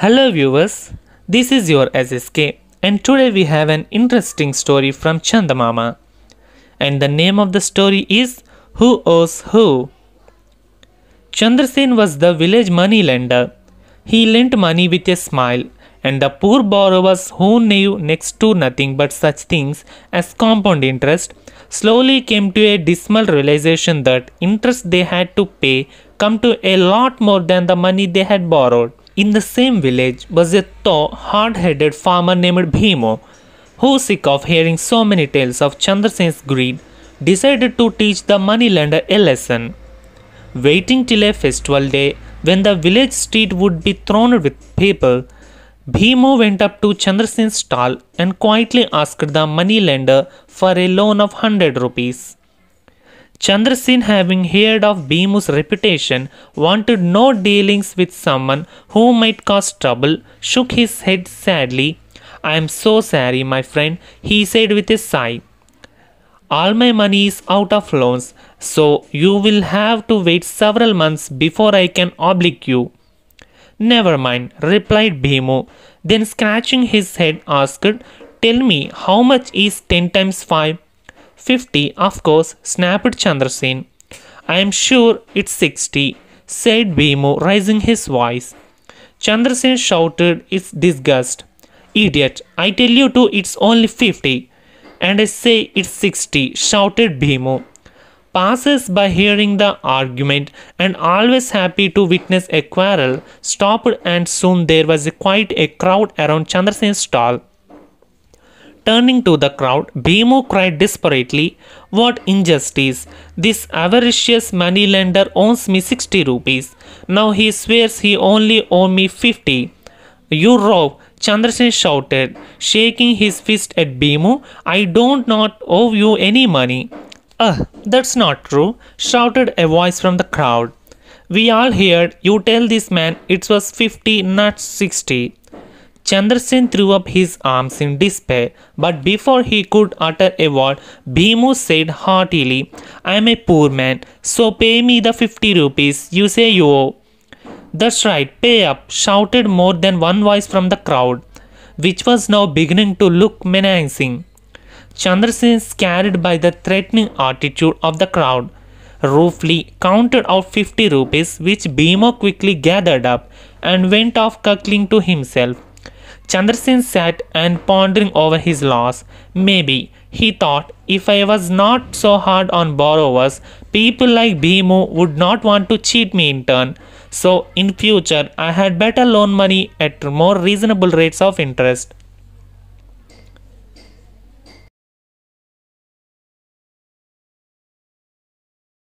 Hello viewers, this is your SSK and today we have an interesting story from Chandamama. And the name of the story is Who Owes Who? Chandrasen was the village money lender. He lent money with a smile, and the poor borrowers who knew next to nothing but such things as compound interest slowly came to a dismal realization that interest they had to pay come to a lot more than the money they had borrowed. In the same village was a tall, hard-headed farmer named Bhimo, who, sick of hearing so many tales of Chandrasen's greed, decided to teach the moneylender a lesson. Waiting till a festival day when the village street would be thronged with people, Bhimo went up to Chandrasen's stall and quietly asked the moneylender for a loan of 100 rupees. Chandrasen, having heard of Bhimu's reputation, wanted no dealings with someone who might cause trouble, shook his head sadly. "I am so sorry, my friend," he said with a sigh. "All my money is out of loans, so you will have to wait several months before I can oblige you." "Never mind," replied Bhimu. Then scratching his head asked, "Tell me, how much is 10 times 5? 50, of course," snapped Chandrasen. "I am sure it's 60, said Bhimu, raising his voice. Chandrasen shouted in disgust. "Idiot, I tell you to it's only 50. And I say it's 60, shouted Bhimu. Passers by hearing the argument and always happy to witness a quarrel stopped, and soon there was quite a crowd around Chandrasen's stall. Turning to the crowd, Bhimu cried desperately, "What injustice! This avaricious moneylender owes me 60 rupees. Now he swears he only owes me 50. You rogue!" Chandrasen shouted, shaking his fist at Bhimu. "I don't not owe you any money." That's not true," shouted a voice from the crowd. "We all heard you tell this man it was 50, not 60. Chandrasen threw up his arms in despair, but before he could utter a word, Bhimu said heartily, "I am a poor man, so pay me the 50 rupees you say you owe." "That's right, pay up," shouted more than one voice from the crowd, which was now beginning to look menacing. Chandrasen, scared by the threatening attitude of the crowd, roughly counted out 50 rupees, which Bhimu quickly gathered up and went off cackling to himself. Chandrasen sat and pondering over his loss. Maybe, he thought, if I was not so hard on borrowers, people like Bhimu would not want to cheat me in turn. So, in future, I had better loan money at more reasonable rates of interest.